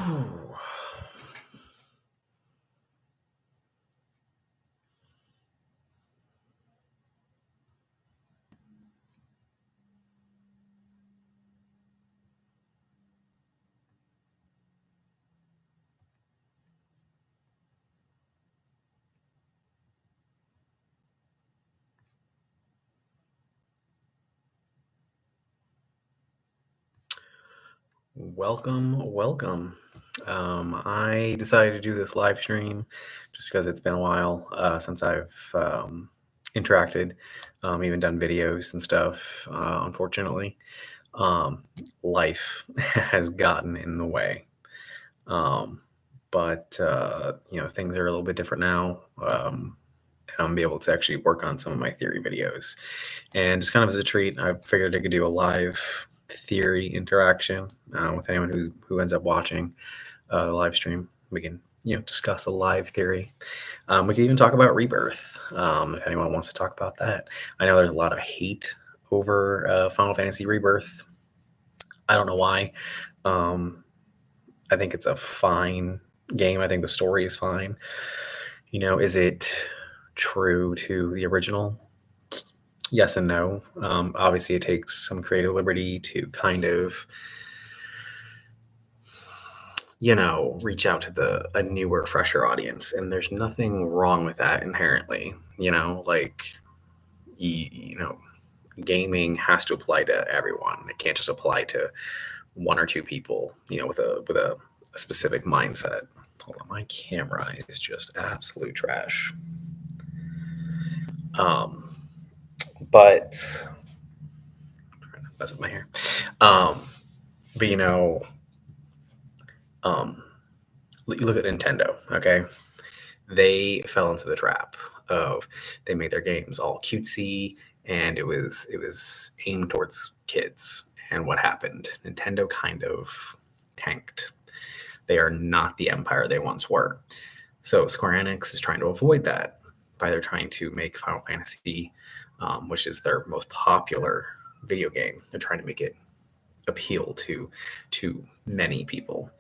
Oh, welcome. I decided to do this live stream just because it's been a while since I've interacted, even done videos and stuff. Unfortunately, um, life has gotten in the way. Um, but things are a little bit different now. And I'm gonna be able to actually work on some of my theory videos. And just kind of as a treat, I figured I could do a live theory interaction with anyone who ends up watching the live stream. We can discuss a live theory. We can even talk about rebirth if anyone wants to talk about that. I know there's a lot of hate over Final Fantasy Rebirth. I don't know why. Um, I think it's a fine game. I think the story is fine. Is it true to the original? Yes and no. Obviously, it takes some creative liberty to kind of, reach out to a newer, fresher audience, and there's nothing wrong with that inherently. Like you know, gaming has to apply to everyone. It can't just apply to one or two people. With a specific mindset. Hold on, my camera is just absolute trash. Um, but I'm trying to mess with my hair. Um, but you look at Nintendo, okay? They fell into the trap of they made their games all cutesy and it was aimed towards kids. And what happened? Nintendo kind of tanked. They are not the empire they once were. So Square Enix is trying to avoid that by they're trying to make Final Fantasy, which is their most popular video game. They're trying to make it appeal to many people.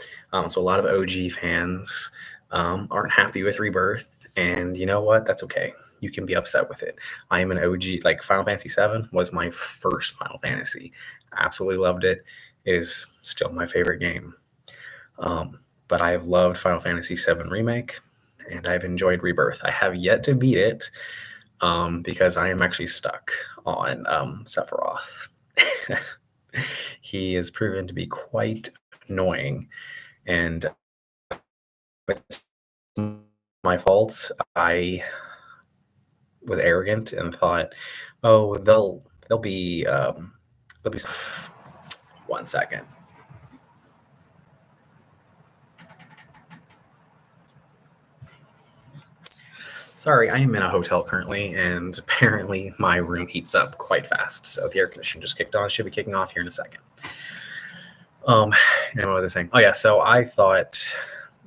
So a lot of OG fans aren't happy with Rebirth, and you know what? That's okay. You can be upset with it. I am an OG. Like Final Fantasy VII was my first Final Fantasy. I absolutely loved it. It is still my favorite game. But I have loved Final Fantasy VII Remake, and I've enjoyed Rebirth. I have yet to beat it because I am actually stuck on Sephiroth. He is proven to be quite annoying, and it's my fault. I was arrogant and thought, oh, they'll be. One second. Sorry, I am in a hotel currently, and apparently my room heats up quite fast. So the air conditioning just kicked on. Should be kicking off here in a second. Um, and what was I saying? Oh yeah, so I thought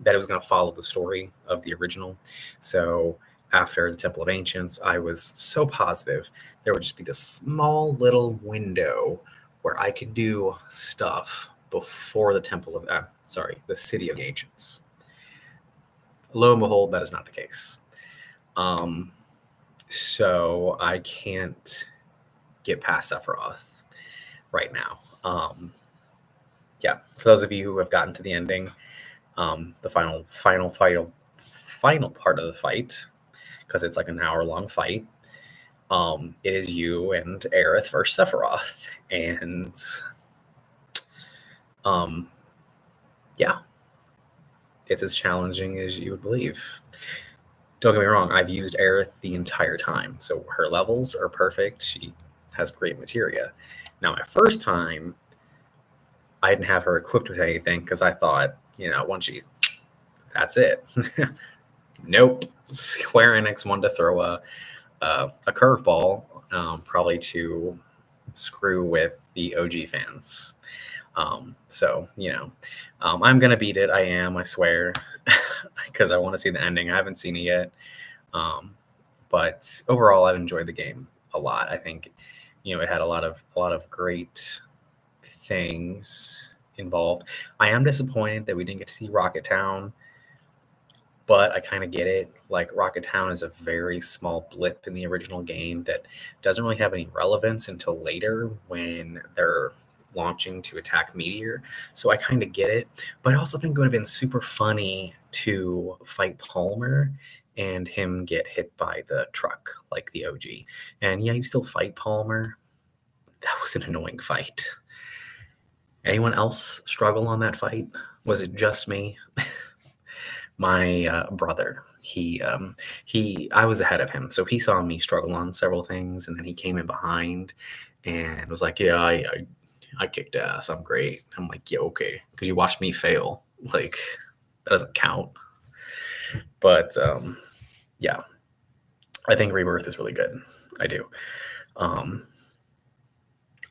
that it was going to follow the story of the original. So after the Temple of Ancients, I was so positive there would just be this small little window where I could do stuff before the the City of the Ancients. Lo and behold, that is not the case. Um, so I can't get past Sephiroth right now. Yeah, for those of you who have gotten to the ending, the final part of the fight, because it's like an hour-long fight. It is you and Aerith versus Sephiroth, and um, yeah, it's as challenging as you would believe. Don't get me wrong, I've used Aerith the entire time, so her levels are perfect. She has great materia. Now, my first time, I didn't have her equipped with anything because I thought, that's it. Nope. Square Enix wanted to throw a curveball, probably to screw with the OG fans. I'm gonna beat it. I am, I swear, because I want to see the ending. I haven't seen it yet, but overall, I've enjoyed the game a lot. I think it had a lot of great things involved. I am disappointed that we didn't get to see Rocket Town, but I kind of get it. Like, Rocket Town is a very small blip in the original game that doesn't really have any relevance until later when they're launching to attack Meteor. So I kind of get it. But I also think it would have been super funny to fight Palmer and him get hit by the truck like the OG. And yeah, you still fight Palmer. That was an annoying fight. Anyone else struggle on that fight? Was it just me? My brother, I was ahead of him, so he saw me struggle on several things, and then he came in behind and was like, "Yeah, I kicked ass. I'm great." I'm like, "Yeah, okay," because you watched me fail. Like, that doesn't count. But yeah, I think Rebirth is really good. I do. Um,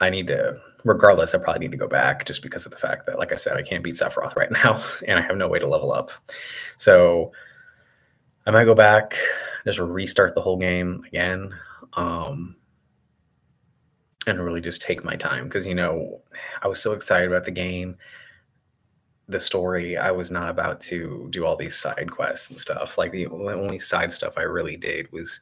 I need to, regardless, I probably need to go back just because of the fact that, like I said, I can't beat Sephiroth right now, and I have no way to level up. So I might go back, just restart the whole game again, um, and really just take my time because, I was so excited about the game, the story. I was not about to do all these side quests and stuff. Like, the only side stuff I really did was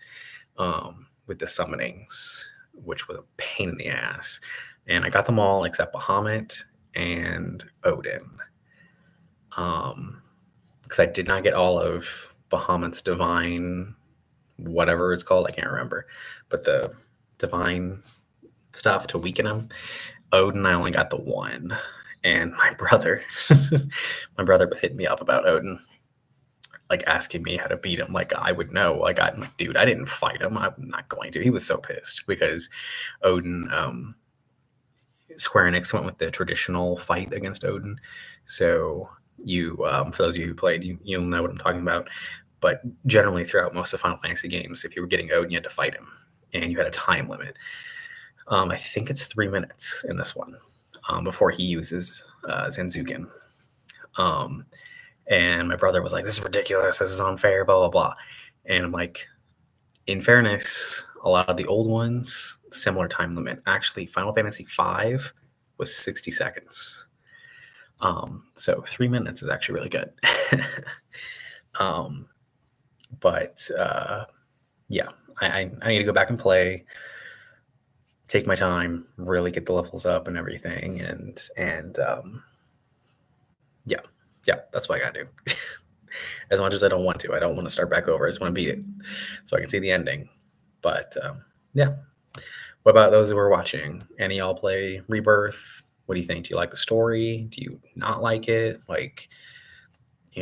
with the summonings, which was a pain in the ass. And I got them all except Bahamut and Odin. Because I did not get all of Bahamut's divine, whatever it's called, I can't remember. But the divine stuff to weaken him. Odin, I only got the one. And my brother, my brother was hitting me up about Odin, like asking me how to beat him. Like, I would know. Like, I'm like, dude, I didn't fight him. I'm not going to. He was so pissed because Odin, Square Enix went with the traditional fight against Odin. So for those of you who played, you'll know what I'm talking about. But generally, throughout most of Final Fantasy games, if you were getting Odin, you had to fight him, and you had a time limit. I think it's 3 minutes in this one before he uses Zanzukin. And my brother was like, "This is ridiculous. This is unfair, blah, blah, blah." And I'm like, in fairness, a lot of the old ones, similar time limit. Actually, Final Fantasy V was 60 seconds. So 3 minutes is actually really good. But yeah, I need to go back and play, take my time, really get the levels up and everything. And yeah, that's what I gotta do. As much as I don't want to. I don't want to start back over. I just want to beat it so I can see the ending. But yeah. What about those who are watching? Any of y'all play Rebirth? What do you think? Do you like the story? Do you not like it? Like,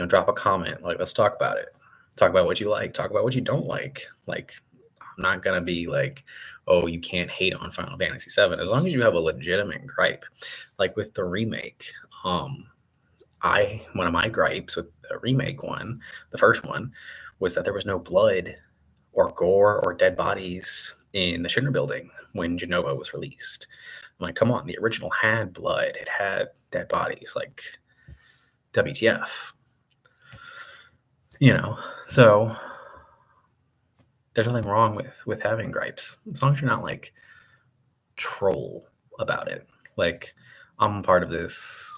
drop a comment. Like, let's talk about it. Talk about what you like. Talk about what you don't like. Like, I'm not going to be like, oh, you can't hate on Final Fantasy VII. As long as you have a legitimate gripe. Like with the remake, one of my gripes with the remake one, the first one, was that there was no blood or gore or dead bodies in the Shinra building when Jenova was released. I'm like, come on, the original had blood. It had dead bodies. Like, WTF. So there's nothing wrong with having gripes. As long as you're not, like, troll about it. Like, I'm part of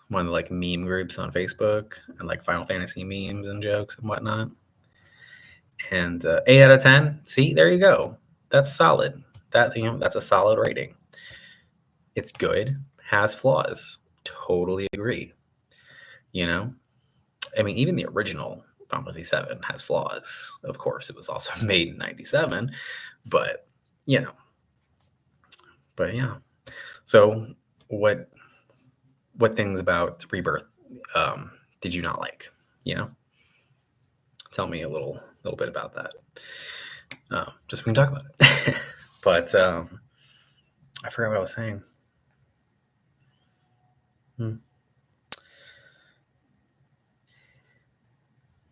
one of the, like, meme groups on Facebook and, like, Final Fantasy memes and jokes and whatnot. And 8 out of 10. See, there you go. That's solid. That's a solid rating. It's good, has flaws. Totally agree. I mean, even the original Final Fantasy VII has flaws. Of course, it was also made in '97, but But yeah. So what things about Rebirth did you not like? Tell me a little bit about that. Just so we can talk about it. But I forgot what I was saying.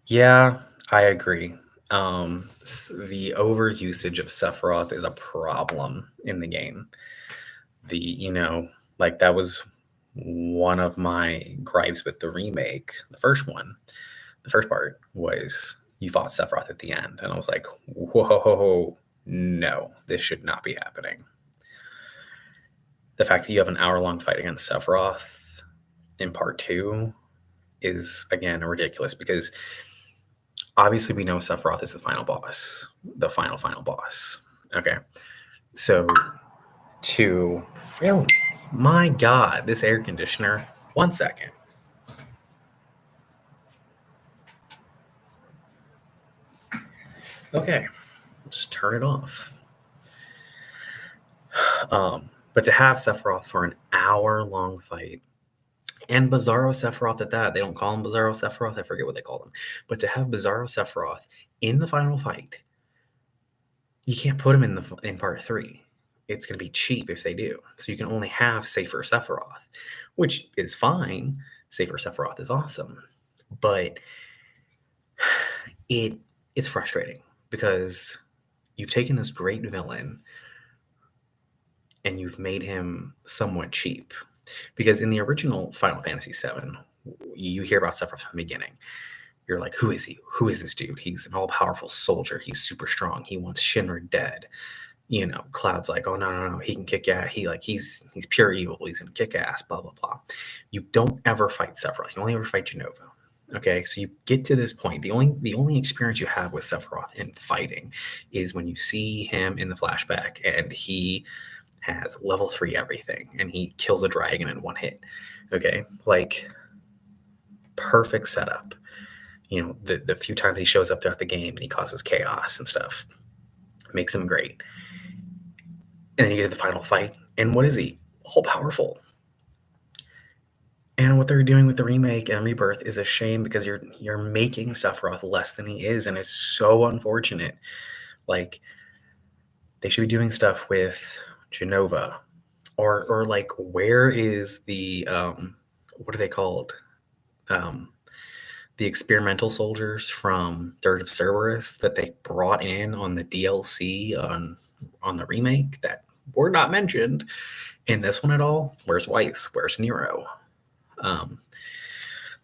Yeah, I agree. The overusage of Sephiroth is a problem in the game. Like, that was one of my gripes with the remake. The first part was you fought Sephiroth at the end, and I was like, whoa, no, this should not be happening. The fact that you have an hour-long fight against Sephiroth in part two is again ridiculous because obviously we know Sephiroth is the final boss, the final boss. Okay, so to really, my God, this air conditioner. 1 second. Okay, just turn it off. But to have Sephiroth for an hour-long fight, and Bizarro Sephiroth at that, they don't call him Bizarro Sephiroth, I forget what they call him, but to have Bizarro Sephiroth in the final fight, you can't put him in part 3. It's going to be cheap if they do. So you can only have Safer Sephiroth, which is fine. Safer Sephiroth is awesome. But it's frustrating because you've taken this great villain and you've made him somewhat cheap. Because in the original Final Fantasy VII, you hear about Sephiroth from the beginning. You're like, who is he? Who is this dude? He's an all-powerful soldier. He's super strong. He wants Shinra dead. You know, Cloud's like, oh no, he can kick ass. He's pure evil. He's gonna kick ass. Blah blah blah. You don't ever fight Sephiroth. You only ever fight Jenova. Okay, so you get to this point. The only experience you have with Sephiroth in fighting is when you see him in the flashback, and he has level 3 everything, and he kills a dragon in 1 hit. Okay, like perfect setup. You know, the few times he shows up throughout the game and he causes chaos and stuff makes him great. And then you get to the final fight, and what is he? All powerful. And what they're doing with the remake and Rebirth is a shame because you're making Sephiroth less than he is, and it's so unfortunate. Like, they should be doing stuff with Jenova, or like, where is the what are they called? The experimental soldiers from Dirge of Cerberus that they brought in on the DLC on the remake that were not mentioned in this one at all. Where's Weiss? Where's Nero?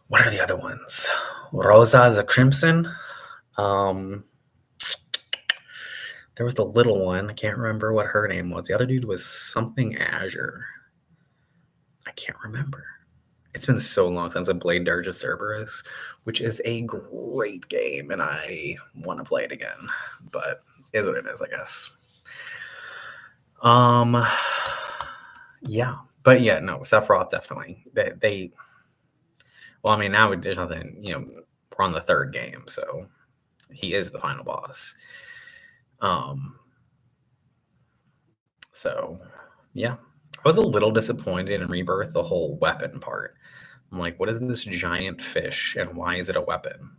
What are the other ones? Rosa the Crimson. There was the little one. I can't remember what her name was. The other dude was something Azure. I can't remember. It's been so long since I played Dirge of Cerberus, which is a great game, and I want to play it again. But it is what it is, I guess. Yeah. But yeah, no, Sephiroth definitely. They well, I mean, now there's nothing, you know, we're on the 3rd game, so he is the final boss. So yeah. I was a little disappointed in Rebirth, the whole weapon part. I'm like, what is this giant fish and why is it a weapon?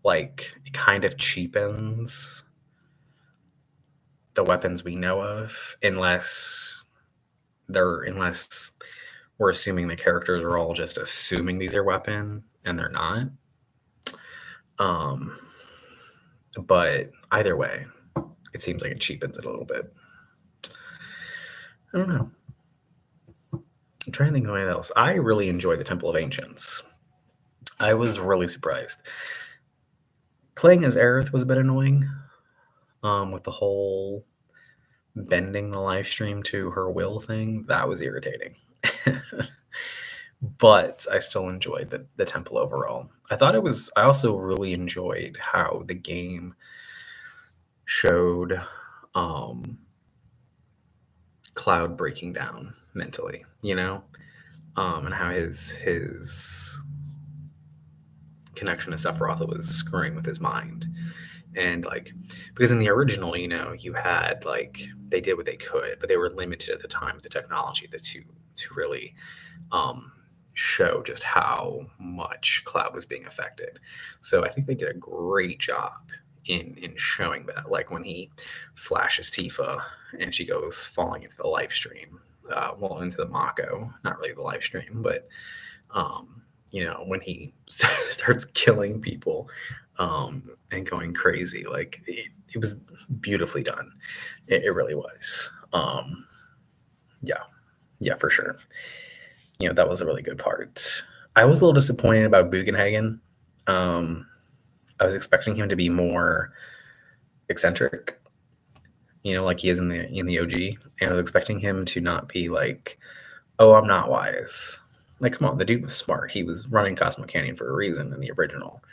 Like, it kind of cheapens the weapons we know of, unless we're assuming the characters are all just assuming these are weapons and they're not. But either way, it seems like it cheapens it a little bit. I don't know. I'm trying to think of anything else. I really enjoy the Temple of Ancients. I was really surprised. Playing as Aerith was a bit annoying, with the whole bending the live stream to her will thing. That was irritating. But I still enjoyed the temple overall. I also really enjoyed how the game showed Cloud breaking down mentally, you know, and how his connection to Sephiroth was screwing with his mind. And like, because in the original, you know, you had like, they did what they could, but they were limited at the time with the technology to really show just how much Cloud was being affected. So I think they did a great job in showing that, like when he slashes Tifa and she goes falling into the live stream, into the Mako, not really the live stream, but you know, when he starts killing people and going crazy, like it was beautifully done. It really was. Yeah, for sure. You know, that was a really good part. I was a little disappointed about Bugenhagen. I was expecting him to be more eccentric, you know, like he is in the OG, and I was expecting him to not be like, oh, I'm not wise. Like, come on, the dude was smart. He was running Cosmo Canyon for a reason in the original.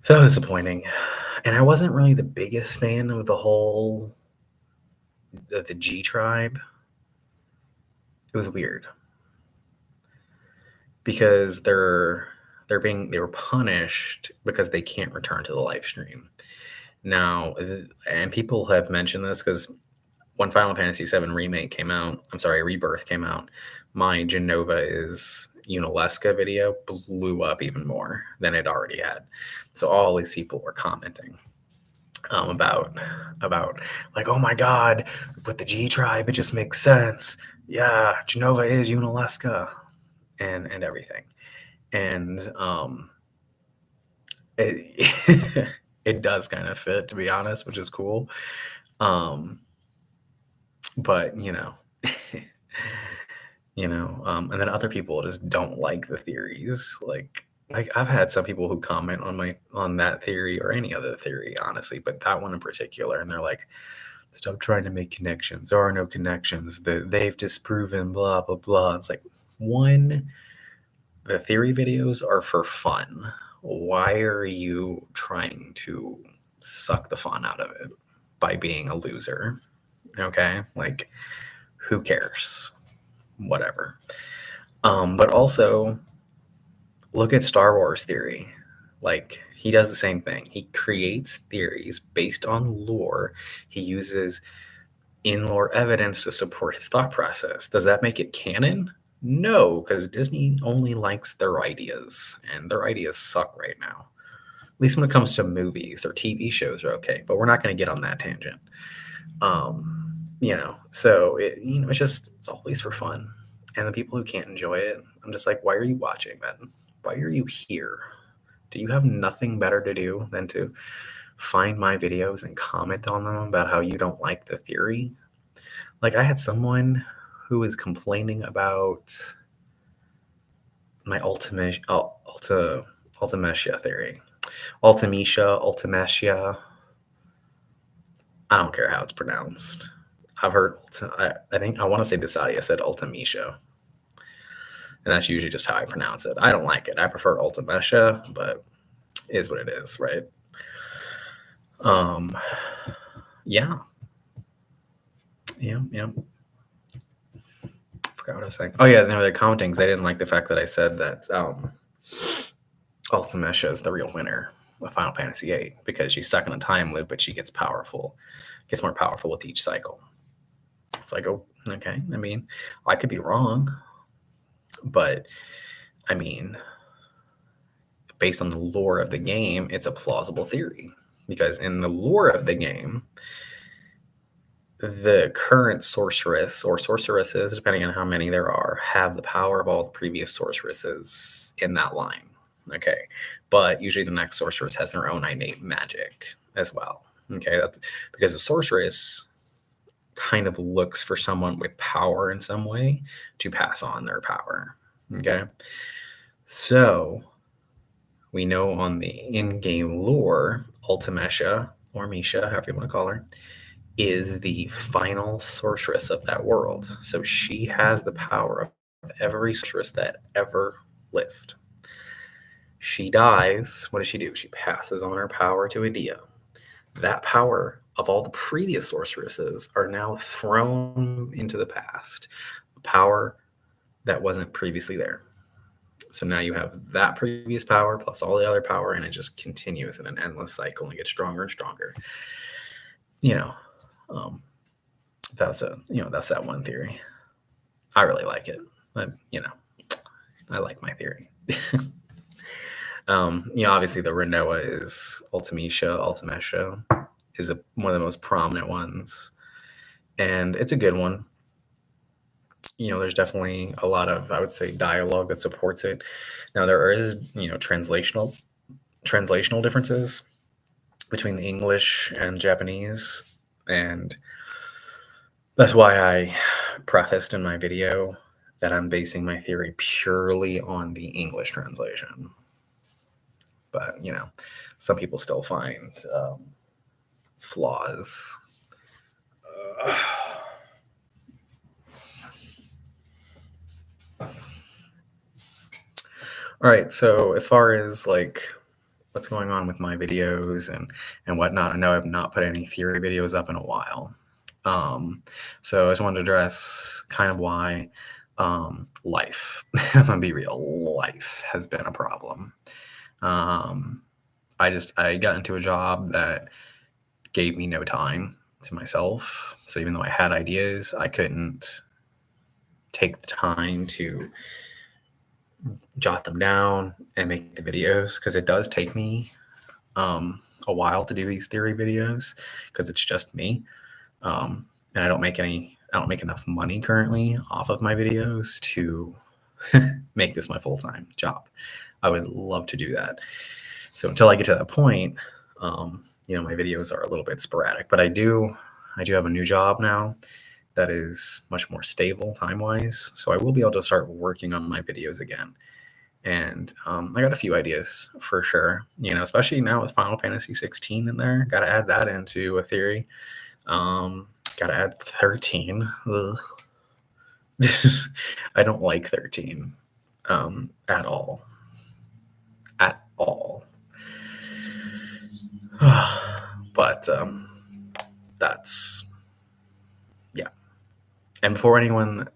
So that was disappointing. And I wasn't really the biggest fan of the G tribe. It was weird because they were punished because they can't return to the live stream. Now, and people have mentioned this because when Final Fantasy VII Rebirth came out, my Genova is Unalesca video blew up even more than it already had. So all these people were commenting about like, oh my god, with the G tribe, it just makes sense. Yeah, Genova is Unalesca and everything. And it it does kind of fit, to be honest, which is cool. But and then other people just don't like the theories. Like I've had some people who comment on that theory or any other theory, honestly, but that one in particular, and they're like, "Stop trying to make connections. There are no connections. They've disproven blah blah blah." It's like, one, the theory videos are for fun. Why are you trying to suck the fun out of it by being a loser? Okay, like, who cares? Whatever. But also, look at Star Wars theory. Like, he does the same thing. He creates theories based on lore. He uses in-lore evidence to support his thought process. Does that make it canon? No, because Disney only likes their ideas, and their ideas suck right now. At least when it comes to movies or TV shows are okay, but we're not going to get on that tangent. So it's always for fun. And the people who can't enjoy it, I'm just like, why are you watching then? Why are you here? Do you have nothing better to do than to find my videos and comment on them about how you don't like the theory? Like, I had someone who was complaining about my Ultimecia theory. Ultimecia. I don't care how it's pronounced. I've heard, I think, I want to say Desadia said Ultimecia. And that's usually just how I pronounce it. I don't like it. I prefer Ultimecia, but it is what it is, right? Yeah. Forgot what I was saying. Oh yeah, no, they're commenting because they didn't like the fact that I said that Ultimecia is the real winner of Final Fantasy VIII because she's stuck in a time loop, but she gets more powerful with each cycle. It's like, oh, okay. I mean, I could be wrong, but I mean, based on the lore of the game, it's a plausible theory because in the lore of the game, the current sorceress or sorceresses, depending on how many there are, have the power of all the previous sorceresses in that line. Okay. But usually the next sorceress has their own innate magic as well. Okay. That's because the sorceress kind of looks for someone with power in some way to pass on their power. Okay. So we know on the in-game lore, Ultimecia or Misha, however you want to call her, is the final sorceress of that world. So she has the power of every sorceress that ever lived. She dies. What does she do? She passes on her power to Edea. That power of all the previous sorceresses are now thrown into the past. A power that wasn't previously there. So now you have that previous power plus all the other power, and it just continues in an endless cycle and gets stronger and stronger. That's that one theory. I really like it. I like my theory. Obviously the Renoa is Ultimecia is one of the most prominent ones, and it's a good one. There's definitely a lot of, I would say, dialogue that supports it. Now there is, translational differences between the English and Japanese, and that's why I prefaced in my video that I'm basing my theory purely on the English translation. But, some people still find flaws. All right. So as far as like what's going on with my videos and whatnot, I know I've not put any theory videos up in a while. Um, so I just wanted to address kind of why life. I'm gonna be real. Life has been a problem. Um, I got into a job that gave me no time to myself. So even though I had ideas, I couldn't take the time to jot them down and make the videos because it does take me a while to do these theory videos because it's just me. And I don't make enough money currently off of my videos to make this my full-time job. I would love to do that. So until I get to that point, my videos are a little bit sporadic, but I do have a new job now that is much more stable time-wise. So I will be able to start working on my videos again. And I got a few ideas for sure, especially now with Final Fantasy 16 in there. Got to add that into a theory. Got to add 13. Ugh. I don't like 13 at all. At all. But that's, yeah. And before anyone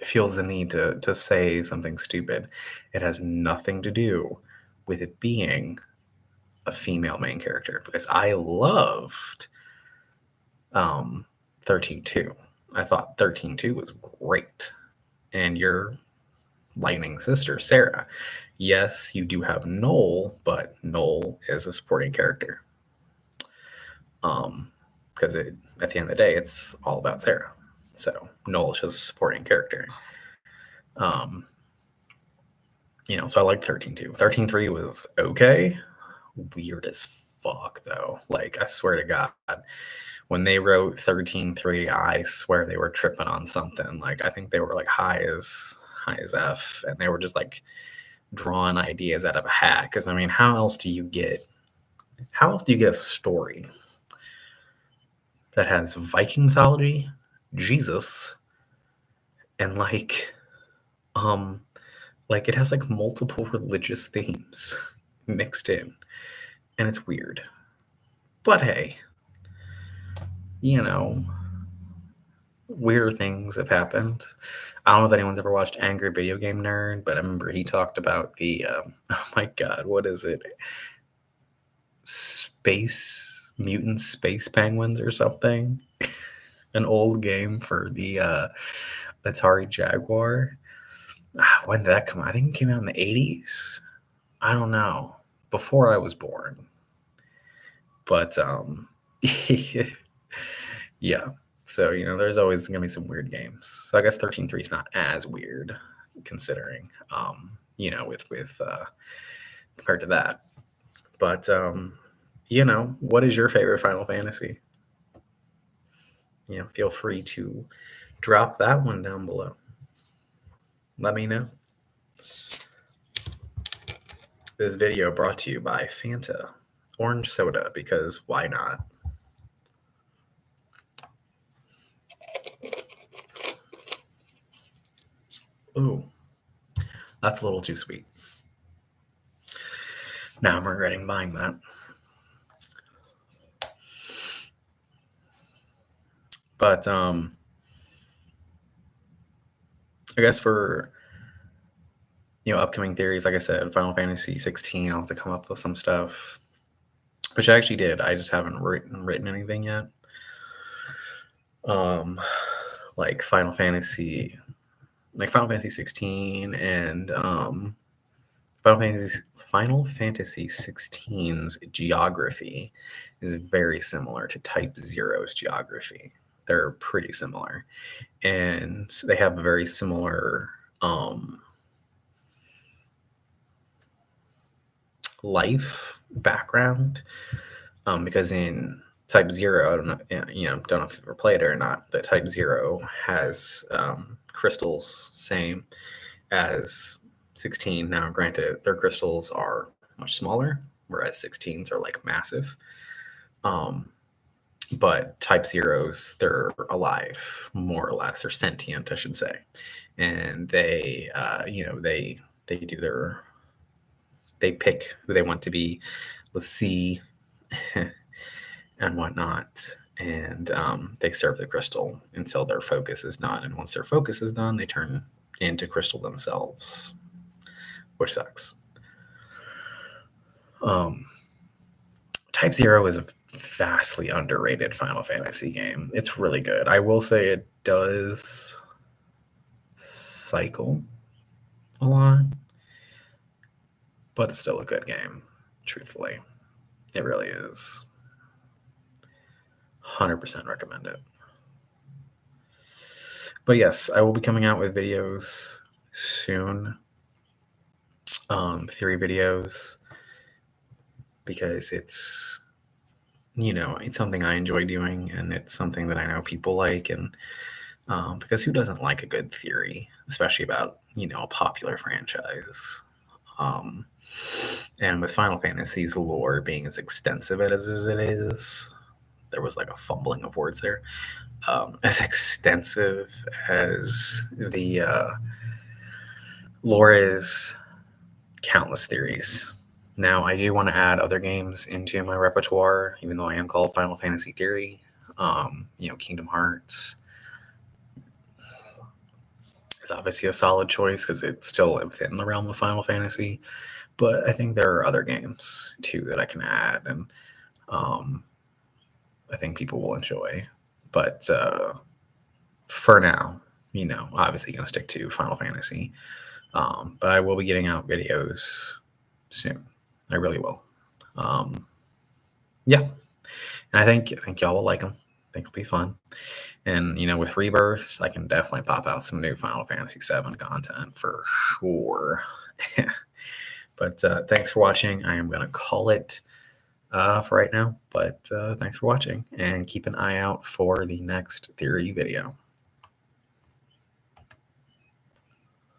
feels the need to say something stupid, it has nothing to do with it being a female main character because I loved 13-2. I thought 13-2 was great. And your Lightning sister, Sarah. Yes, you do have Noel, but Noel is a supporting character. Because at the end of the day, it's all about Sarah. So Noel's just a supporting character. So I liked 13-2. 13-3 was okay. Weird as fuck, though. Like, I swear to God, when they wrote 13-3, I swear they were tripping on something. Like, I think they were like high as F, and they were just like drawing ideas out of a hat. Because I mean, how else do you get a story that has Viking mythology, Jesus, and like it has like multiple religious themes mixed in, and it's weird. But hey, weirder things have happened. I don't know if anyone's ever watched Angry Video Game Nerd, but I remember he talked about the oh my god, what is it? Space Mutant Space Penguins or something. An old game for the Atari Jaguar. When did that come out? I think it came out in the 80s. I don't know. Before I was born. But yeah. So, there's always going to be some weird games. So I guess 13-3 is not as weird considering, with compared to that. But, what is your favorite Final Fantasy? Feel free to drop that one down below. Let me know. This video brought to you by Fanta Orange Soda, because why not? Ooh, that's a little too sweet. Now I'm regretting buying that. But I guess for upcoming theories, like I said, Final Fantasy 16, I'll have to come up with some stuff, which I actually did. I just haven't written anything yet. Like Final Fantasy 16 and Final Fantasy 16's geography is very similar to Type 0's geography. They're pretty similar, and they have a very similar life background. Because in Type 0, I don't know, don't know if you've ever played it or not, but Type 0 has crystals same as 16. Now, granted, their crystals are much smaller, whereas 16s are like massive. But Type 0s, they're alive, more or less. They're sentient, I should say. And they they pick who they want to be, let's see, and whatnot. And they serve the crystal until their focus is done. And once their focus is done, they turn into crystal themselves, which sucks. Type Zero is a vastly underrated Final Fantasy game. It's really good. I will say it does cycle a lot, but it's still a good game, truthfully. It really is. 100% recommend it. But yes, I will be coming out with videos soon. Theory videos, because it's something I enjoy doing, and it's something that I know people like, and because who doesn't like a good theory, especially about a popular franchise. And with Final Fantasy's lore being as extensive as it is, there was like a fumbling of words there. As extensive as the lore is, countless theories. Now, I do want to add other games into my repertoire, even though I am called Final Fantasy Theory. Kingdom Hearts is obviously a solid choice because it's still within the realm of Final Fantasy. But I think there are other games too that I can add, and I think people will enjoy. But for now, obviously going to stick to Final Fantasy. But I will be getting out videos soon. I really will. Yeah. And I think y'all will like them. I think it'll be fun. And, with Rebirth, I can definitely pop out some new Final Fantasy VII content for sure. But thanks for watching. I am going to call it for right now. But thanks for watching. And keep an eye out for the next theory video.